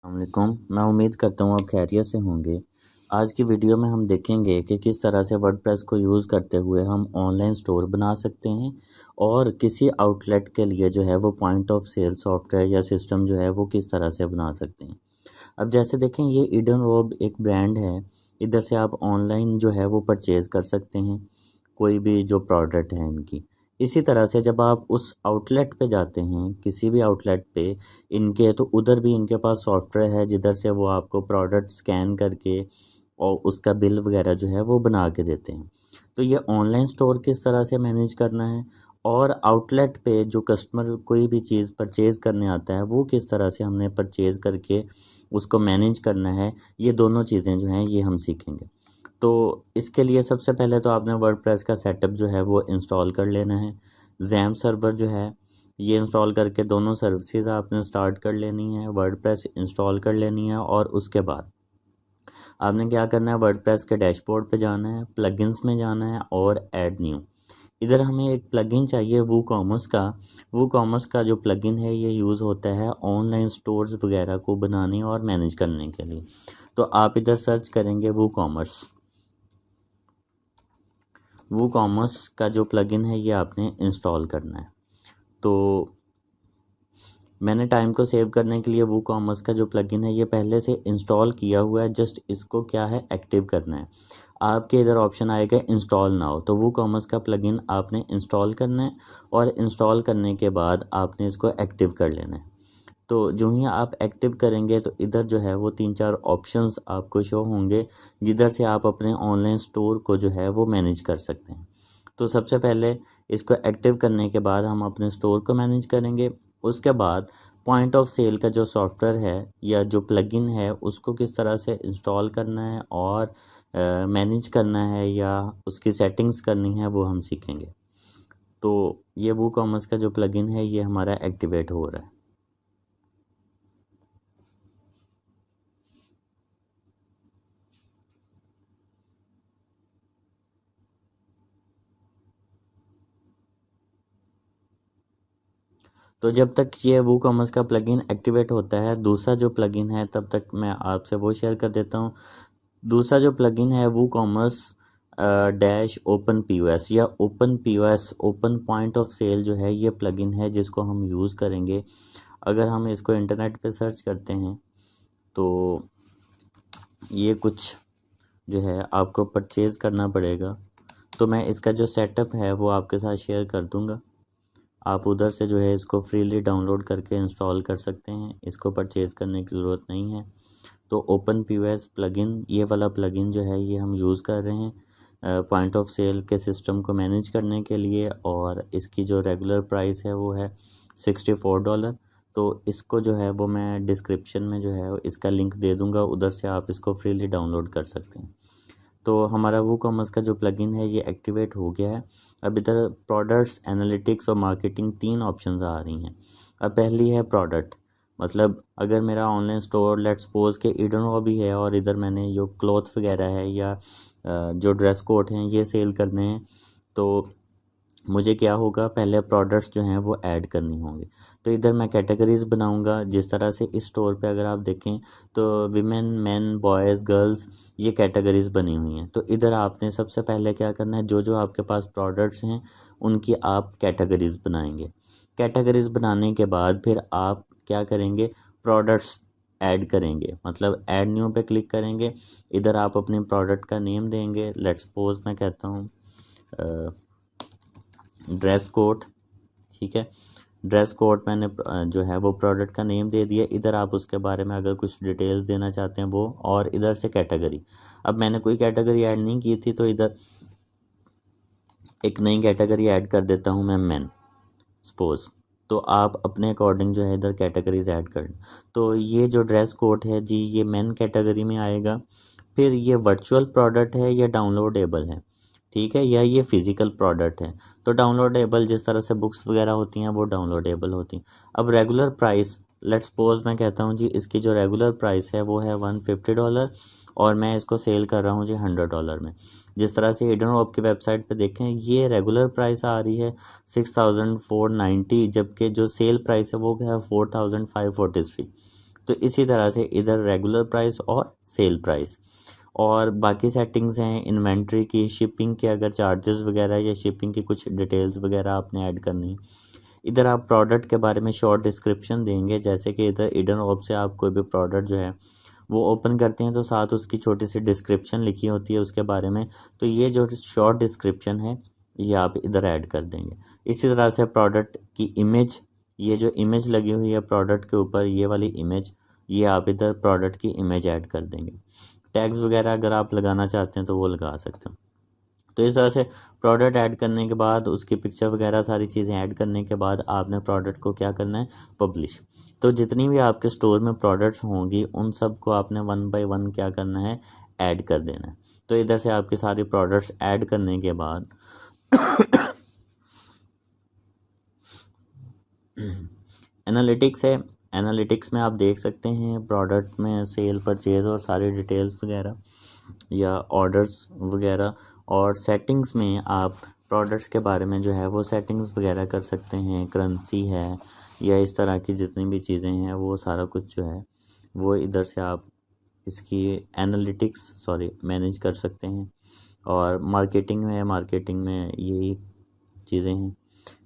अस्सलामुअलैकुम। मैं उम्मीद करता हूँ आप खैरियत से होंगे। आज की वीडियो में हम देखेंगे कि किस तरह से वर्डप्रेस को यूज़ करते हुए हम ऑनलाइन स्टोर बना सकते हैं और किसी आउटलेट के लिए जो है वो पॉइंट ऑफ सेल सॉफ्टवेयर या सिस्टम जो है वो किस तरह से बना सकते हैं। अब जैसे देखें, ये ईडन रोब एक ब्रांड है। इधर से आप ऑनलाइन जो है वो परचेज़ कर सकते हैं कोई भी जो प्रोडक्ट है इनकी। इसी तरह से जब आप उस आउटलेट पे जाते हैं, किसी भी आउटलेट पे इनके, तो उधर भी इनके पास सॉफ्टवेयर है जिधर से वो आपको प्रोडक्ट स्कैन करके और उसका बिल वगैरह जो है वो बना के देते हैं। तो ये ऑनलाइन स्टोर किस तरह से मैनेज करना है और आउटलेट पे जो कस्टमर कोई भी चीज़ परचेज़ करने आता है वो किस तरह से हमने परचेज़ करके उसको मैनेज करना है, ये दोनों चीज़ें जो हैं ये हम सीखेंगे। तो इसके लिए सबसे पहले तो आपने वर्डप्रेस का सेटअप जो है वो इंस्टॉल कर लेना है। ज़ैम्प सर्वर जो है ये इंस्टॉल करके दोनों सर्विसेज आपने स्टार्ट कर लेनी है, वर्डप्रेस इंस्टॉल कर लेनी है और उसके बाद आपने क्या करना है, वर्डप्रेस के डैशबोर्ड पे जाना है, प्लगइन्स में जाना है और ऐड न्यू। इधर हमें एक प्लगइन चाहिए वूकॉमर्स का। वूकॉमर्स का जो प्लगइन है ये यूज़ होता है ऑनलाइन स्टोर्स वगैरह को बनाने और मैनेज करने के लिए। तो आप इधर सर्च करेंगे वूकॉमर्स। वूकॉमर्स का जो प्लगइन है ये आपने इंस्टॉल करना है। तो मैंने टाइम को सेव करने के लिए वूकॉमर्स का जो प्लगइन है ये पहले से इंस्टॉल किया हुआ है, जस्ट इसको क्या है एक्टिव करना है। आपके इधर ऑप्शन आएगा इंस्टॉल नाउ, तो वूकॉमर्स का प्लगइन आपने इंस्टॉल करना है और इंस्टॉल करने के बाद आपने इसको एक्टिव कर लेना है। तो जो ही आप एक्टिव करेंगे तो इधर जो है वो 3-4 ऑप्शंस आपको शो होंगे जिधर से आप अपने ऑनलाइन स्टोर को जो है वो मैनेज कर सकते हैं। तो सबसे पहले इसको एक्टिव करने के बाद हम अपने स्टोर को मैनेज करेंगे। उसके बाद पॉइंट ऑफ सेल का जो सॉफ्टवेयर है या जो प्लगइन है उसको किस तरह से इंस्टॉल करना है और मैनेज करना है या उसकी सेटिंग्स करनी है वो हम सीखेंगे। तो ये वूकॉमर्स का जो प्लगइन है ये हमारा एक्टिवेट हो रहा है। तो जब तक ये वूकॉमर्स का प्लगइन एक्टिवेट होता है, दूसरा जो प्लगइन है तब तक मैं आपसे वो शेयर कर देता हूँ। दूसरा जो प्लगइन है वूकॉमर्स डैश ओपन पीओएस या open POS open point of sale जो है ये प्लगइन है जिसको हम यूज़ करेंगे। अगर हम इसको इंटरनेट पे सर्च करते हैं तो ये कुछ जो है आपको परचेज़ करना पड़ेगा। तो मैं इसका जो सेटअप है वो आपके साथ शेयर कर दूँगा। आप उधर से जो है इसको फ्रीली डाउनलोड करके इंस्टॉल कर सकते हैं, इसको परचेज़ करने की ज़रूरत नहीं है। तो ओपन पीओएस प्लगइन, ये वाला प्लगइन जो है ये हम यूज़ कर रहे हैं पॉइंट ऑफ सेल के सिस्टम को मैनेज करने के लिए और इसकी जो रेगुलर प्राइस है वो है $64। तो इसको जो है वो मैं डिस्क्रिप्शन में जो है इसका लिंक दे दूँगा, उधर से आप इसको फ्रीली डाउनलोड कर सकते हैं। तो हमारा वूकॉमर्स का जो प्लगइन है ये एक्टिवेट हो गया है। अब इधर प्रोडक्ट्स, एनालिटिक्स और मार्केटिंग 3 ऑप्शंस आ रही हैं। अब पहली है प्रोडक्ट, मतलब अगर मेरा ऑनलाइन स्टोर लेट्स सपोज के ईडन हॉबी है और इधर मैंने जो क्लॉथ वगैरह है या जो ड्रेस कोड हैं ये सेल करने हैं, तो मुझे क्या होगा, पहले प्रोडक्ट्स जो हैं वो ऐड करनी होंगी। तो इधर मैं कैटेगरीज बनाऊंगा। जिस तरह से इस स्टोर पे अगर आप देखें तो विमेन, मेन, बॉयज़, गर्ल्स ये कैटेगरीज बनी हुई हैं। तो इधर आपने सबसे पहले क्या करना है, जो जो आपके पास प्रोडक्ट्स हैं उनकी आप कैटेगरीज बनाएंगे। कैटेगरीज बनाने के बाद फिर आप क्या करेंगे, प्रोडक्ट्स ऐड करेंगे, मतलब ऐड न्यू पे क्लिक करेंगे। इधर आप अपने प्रोडक्ट का नेम देंगे। लेट्स सपोज मैं कहता हूँ ड्रेस कोड, ठीक है। ड्रेस कोड मैंने जो है वो प्रोडक्ट का नेम दे दिया। इधर आप उसके बारे में अगर कुछ डिटेल्स देना चाहते हैं वो, और इधर से कैटेगरी। अब मैंने कोई कैटेगरी ऐड नहीं की थी तो इधर एक नई कैटेगरी ऐड कर देता हूँ मैं, मेन सपोज। तो आप अपने अकॉर्डिंग जो है इधर कैटेगरीज ऐड कर। तो ये जो ड्रेस कोड है जी ये मेन कैटेगरी में आएगा। फिर ये वर्चुअल प्रोडक्ट है या डाउनलोडेबल है, ठीक है, या ये फिज़िकल प्रोडक्ट है। तो डाउनलोडेबल जिस तरह से बुक्स वगैरह होती हैं वो डाउनलोडेबल होती हैं। अब रेगुलर प्राइस, लेट्स सपोज मैं कहता हूँ जी इसकी जो रेगुलर प्राइस है वो है $150 और मैं इसको सेल कर रहा हूँ जी $100 में। जिस तरह से ईडन हॉब की वेबसाइट पे देखें ये रेगुलर प्राइस आ रही है 6490, जबकि जो सेल प्राइस है वो है 4543। तो इसी तरह से इधर रेगुलर प्राइस और सेल प्राइस, और बाकी सेटिंग्स हैं इन्वेंट्री की, शिपिंग के अगर चार्जेस वगैरह या शिपिंग की कुछ डिटेल्स वगैरह आपने ऐड करनी। इधर आप प्रोडक्ट के बारे में शॉर्ट डिस्क्रिप्शन देंगे, जैसे कि इधर इडन ऑप से आप कोई भी प्रोडक्ट जो है वो ओपन करते हैं तो साथ उसकी छोटी सी डिस्क्रिप्शन लिखी होती है उसके बारे में, तो ये जो शॉर्ट डिस्क्रिप्शन है ये आप इधर ऐड कर देंगे। इसी तरह से प्रोडक्ट की इमेज, ये जो इमेज लगी हुई है प्रोडक्ट के ऊपर, ये वाली इमेज, ये आप इधर प्रोडक्ट की इमेज ऐड कर देंगे। टैग्स वगैरह अगर आप लगाना चाहते हैं तो वो लगा सकते हैं। तो इस तरह से प्रोडक्ट ऐड करने के बाद, उसकी पिक्चर वगैरह सारी चीज़ें ऐड करने के बाद आपने प्रोडक्ट को क्या करना है, पब्लिश। तो जितनी भी आपके स्टोर में प्रोडक्ट्स होंगी उन सब को आपने 1 बाय 1 क्या करना है, ऐड कर देना है। तो इधर से आपके सारी प्रोडक्ट्स ऐड करने के बाद एनालिटिक्स है। एनालिटिक्स में आप देख सकते हैं प्रोडक्ट में सेल, परचेज और सारी डिटेल्स वगैरह या ऑर्डर्स वगैरह, और सेटिंग्स में आप प्रोडक्ट्स के बारे में जो है वो सेटिंग्स वगैरह कर सकते हैं, करेंसी है या इस तरह की जितनी भी चीज़ें हैं वो सारा कुछ जो है वो इधर से आप इसकी एनालिटिक्स मैनेज कर सकते हैं। और मार्केटिंग में यही चीज़ें हैं।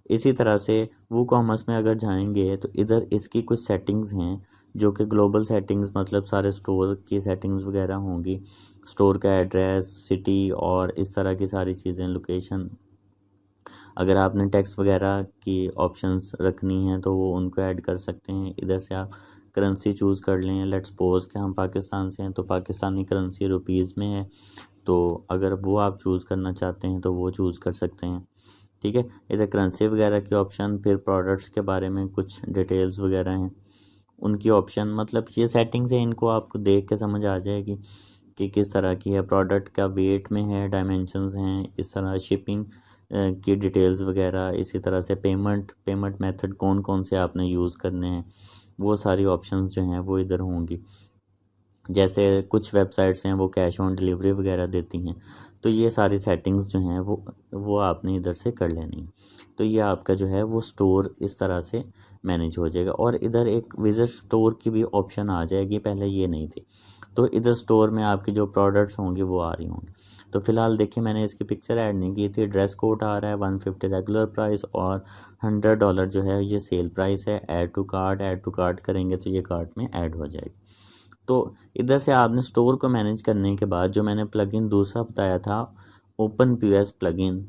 इसी तरह से वो कॉमर्स में अगर जाएंगे तो इधर इसकी कुछ सेटिंग्स हैं जो कि ग्लोबल सेटिंग्स, मतलब सारे स्टोर की सेटिंग्स वगैरह होंगी, स्टोर का एड्रेस, सिटी और इस तरह की सारी चीज़ें, लोकेशन। अगर आपने टैक्स वगैरह की ऑप्शंस रखनी हैं तो वो उनको ऐड कर सकते हैं। इधर से आप करेंसी चूज़ कर लें, लेट्स सपोज कि हम पाकिस्तान से हैं तो पाकिस्तानी करेंसी रुपीज़ में है, तो अगर वो आप चूज़ करना चाहते हैं तो वो चूज़ कर सकते हैं। ठीक है, इधर करेंसी वगैरह की ऑप्शन, फिर प्रोडक्ट्स के बारे में कुछ डिटेल्स वगैरह हैं उनकी ऑप्शन, मतलब ये सेटिंग्स है, इनको आपको देख के समझ आ जाएगी कि किस तरह की है। प्रोडक्ट का वेट में है, डायमेंशंस हैं, इस तरह शिपिंग की डिटेल्स वगैरह, इसी तरह से पेमेंट मेथड कौन कौन से आपने यूज़ करने हैं, वो सारी ऑप्शंस जो हैं वो इधर होंगी। जैसे कुछ वेबसाइट्स हैं वो कैश ऑन डिलीवरी वगैरह देती हैं, तो ये सारी सेटिंग्स जो हैं वो आपने इधर से कर लेनी है। तो ये आपका जो है वो स्टोर इस तरह से मैनेज हो जाएगा। और इधर एक विजिट स्टोर की भी ऑप्शन आ जाएगी, पहले ये नहीं थी। तो इधर स्टोर में आपकी जो प्रोडक्ट्स होंगे वो आ रही होंगी। तो फिलहाल देखिए मैंने इसकी पिक्चर ऐड नहीं की थी। ड्रेस कोड आ रहा है 150 रेगुलर प्राइस और $100 जो है ये सेल प्राइस है। ऐड टू कार्ट करेंगे तो ये कार्ट में ऐड हो जाएगी। तो इधर से आपने स्टोर को मैनेज करने के बाद जो मैंने प्लगइन दूसरा बताया था, ओपन पीओएस प्लगइन,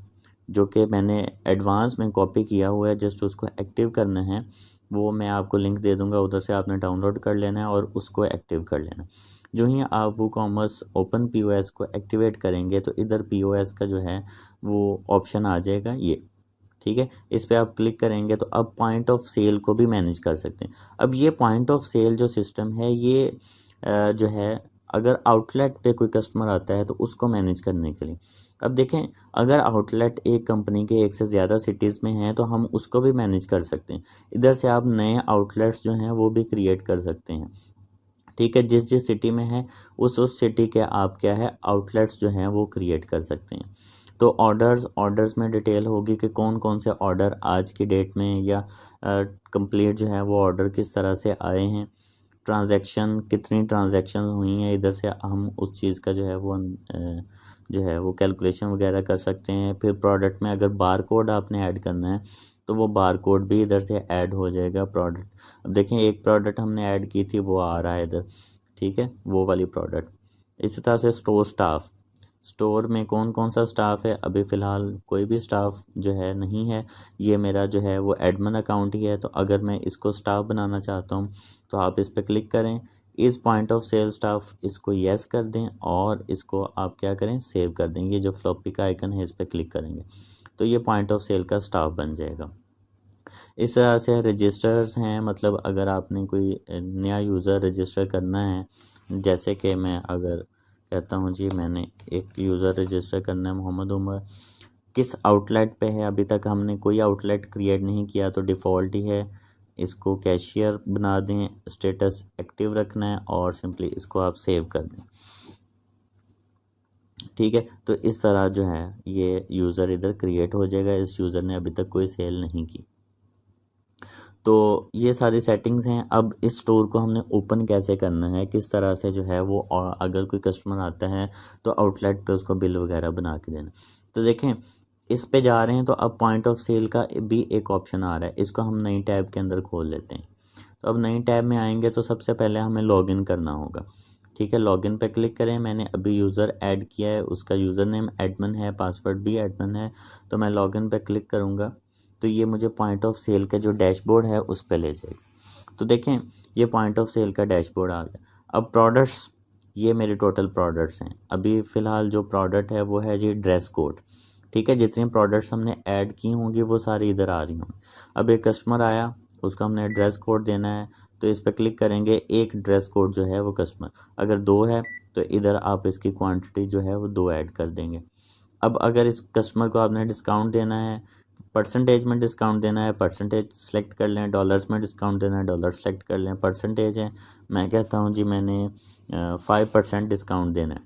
जो कि मैंने एडवांस में कॉपी किया हुआ है, जस्ट उसको एक्टिव करना है। वो मैं आपको लिंक दे दूंगा, उधर से आपने डाउनलोड कर लेना है और उसको एक्टिव कर लेना। जो ही आप वो कॉमर्स ओपन पीओएस को एक्टिवेट करेंगे तो इधर पीओएस का जो है वो ऑप्शन आ जाएगा ये। ठीक है, इस पर आप क्लिक करेंगे तो अब पॉइंट ऑफ सेल को भी मैनेज कर सकते हैं। अब ये पॉइंट ऑफ सेल जो सिस्टम है ये जो है, अगर आउटलेट पे कोई कस्टमर आता है तो उसको मैनेज करने के लिए, अब देखें अगर आउटलेट एक कंपनी के एक से ज़्यादा सिटीज़ में हैं तो हम उसको भी मैनेज कर सकते हैं। इधर से आप नए आउटलेट्स जो हैं वो भी क्रिएट कर सकते हैं। ठीक है, जिस जिस सिटी में है उस सिटी के आप क्या है आउटलेट्स जो हैं वो क्रिएट कर सकते हैं। तो ऑर्डर्स में डिटेल होगी कि कौन कौन से ऑर्डर आज की डेट में या कंप्लीट जो है वो ऑर्डर किस तरह से आए हैं, ट्रांजैक्शन कितनी ट्रांजैक्शन हुई हैं, इधर से हम उस चीज़ का जो है वो कैलकुलेशन वगैरह कर सकते हैं। फिर प्रोडक्ट में अगर बार कोड आपने ऐड करना है तो वो बार कोड भी इधर से ऐड हो जाएगा प्रोडक्ट। अब देखें एक प्रोडक्ट हमने ऐड की थी वो आ रहा है इधर, ठीक है, वो वाली प्रोडक्ट। इसी तरह से स्टोर स्टाफ, स्टोर में कौन कौन सा स्टाफ है, अभी फ़िलहाल कोई भी स्टाफ जो है नहीं है, ये मेरा जो है वो एडमिन अकाउंट ही है। तो अगर मैं इसको स्टाफ बनाना चाहता हूँ तो आप इस पर क्लिक करें, इस पॉइंट ऑफ सेल स्टाफ इसको येस कर दें और इसको आप क्या करें, सेव कर दें। ये जो फ्लॉपी का आइकन है इस पर क्लिक करेंगे तो ये पॉइंट ऑफ सेल का स्टाफ बन जाएगा। इस तरह से रजिस्टर्स हैं, मतलब अगर आपने कोई नया यूज़र रजिस्टर करना है, जैसे कि मैं अगर कहता हूँ जी मैंने एक यूज़र रजिस्टर करना है मोहम्मद उमर, किस आउटलेट पे है, अभी तक हमने कोई आउटलेट क्रिएट नहीं किया तो डिफ़ॉल्ट ही है, इसको कैशियर बना दें, स्टेटस एक्टिव रखना है और सिंपली इसको आप सेव कर दें। ठीक है, तो इस तरह जो है ये यूज़र इधर क्रिएट हो जाएगा। इस यूज़र ने अभी तक कोई सेल नहीं की। तो ये सारी सेटिंग्स हैं। अब इस स्टोर को हमने ओपन कैसे करना है, किस तरह से जो है वो, और अगर कोई कस्टमर आता है तो आउटलेट पे उसको बिल वगैरह बना के देना। तो देखें, इस पे जा रहे हैं तो अब पॉइंट ऑफ सेल का भी एक ऑप्शन आ रहा है, इसको हम नई टैब के अंदर खोल लेते हैं। तो अब नई टैब में आएंगे तो सबसे पहले हमें लॉगिन करना होगा। ठीक है, लॉगिन पे क्लिक करें। मैंने अभी यूज़र ऐड किया है, उसका यूज़र नेम एडमिन है, पासवर्ड भी एडमिन है। तो मैं लॉगिन पे क्लिक करूँगा तो ये मुझे पॉइंट ऑफ सेल का जो डैशबोर्ड है उस पर ले जाएगा। तो देखें, ये पॉइंट ऑफ सेल का डैशबोर्ड आ गया। अब प्रोडक्ट्स, ये मेरे टोटल प्रोडक्ट्स हैं। अभी फ़िलहाल जो प्रोडक्ट है वो है जी ड्रेस कोड। ठीक है, जितने प्रोडक्ट्स हमने ऐड की होंगी वो सारी इधर आ रही होंगी। अब एक कस्टमर आया, उसको हमने ड्रेस कोड देना है, तो इस पर क्लिक करेंगे। एक ड्रेस कोड जो है वो कस्टमर, अगर 2 है तो इधर आप इसकी क्वांटिटी जो है वो 2 ऐड कर देंगे। अब अगर इस कस्टमर को आपने डिस्काउंट देना है, परसेंटेज में डिस्काउंट देना है, परसेंटेज सेलेक्ट कर लें। डॉलर्स में डिस्काउंट देना है, डॉलर सेलेक्ट कर लें। परसेंटेज है, मैं कहता हूँ जी मैंने 5% डिस्काउंट देना है,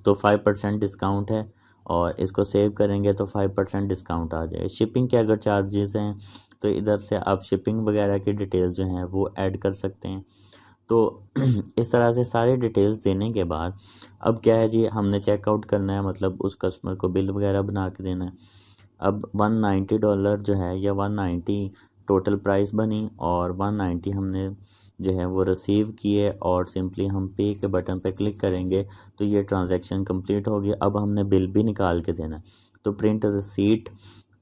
तो 5% डिस्काउंट है, और इसको सेव करेंगे तो 5% डिस्काउंट आ जाए। शिपिंग के अगर चार्जेस हैं तो इधर से आप शिपिंग वगैरह की डिटेल जो हैं वो ऐड कर सकते हैं। तो इस तरह से सारी डिटेल्स देने के बाद अब क्या है जी, हमने चेकआउट करना है, मतलब उस कस्टमर को बिल वगैरह बना के देना है। अब $190 जो है, या 190 टोटल प्राइस बनी, और 190 हमने जो है वो रिसीव किए, और सिंपली हम पे के बटन पे क्लिक करेंगे तो ये ट्रांजैक्शन कंप्लीट हो गया। अब हमने बिल भी निकाल के देना है, तो प्रिंट रिसीट,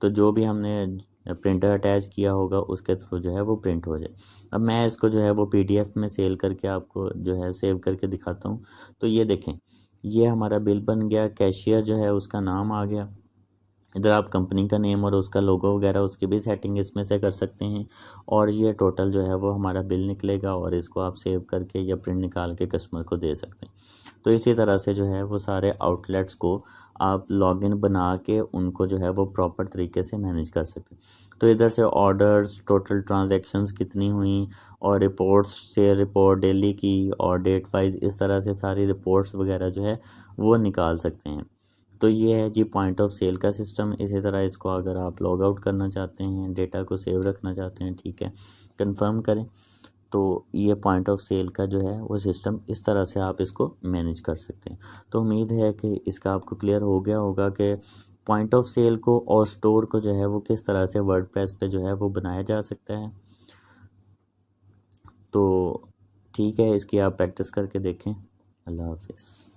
तो जो भी हमने प्रिंटर अटैच किया होगा उसके थ्रू जो है वो प्रिंट हो जाए। अब मैं इसको जो है वो PDF में सेल करके आपको जो है सेव करके दिखाता हूँ। तो ये देखें, ये हमारा बिल बन गया। कैशियर जो है उसका नाम आ गया, इधर आप कंपनी का नेम और उसका लोगो वगैरह उसकी भी सेटिंग इसमें से कर सकते हैं। और ये टोटल जो है वो हमारा बिल निकलेगा, और इसको आप सेव करके या प्रिंट निकाल के कस्टमर को दे सकते हैं। तो इसी तरह से जो है वो सारे आउटलेट्स को आप लॉगिन बना के उनको जो है वो प्रॉपर तरीके से मैनेज कर सकते हैं। तो इधर से ऑर्डर्स, टोटल ट्रांजैक्शंस कितनी हुई, और रिपोर्ट्स, से रिपोर्ट डेली की और डेट वाइज, इस तरह से सारी रिपोर्ट्स वगैरह जो है वो निकाल सकते हैं। तो ये है जी पॉइंट ऑफ सेल का सिस्टम। इसी तरह इसको अगर आप लॉग आउट करना चाहते हैं, डेटा को सेव रखना चाहते हैं, ठीक है, कंफर्म करें। तो ये पॉइंट ऑफ सेल का जो है वो सिस्टम, इस तरह से आप इसको मैनेज कर सकते हैं। तो उम्मीद है कि इसका आपको क्लियर हो गया होगा कि पॉइंट ऑफ सेल को और स्टोर को जो है वो किस तरह से वर्डप्रेस पे जो है वो बनाया जा सकता है। तो ठीक है, इसकी आप प्रैक्टिस करके देखें। अल्लाह हाफिज़।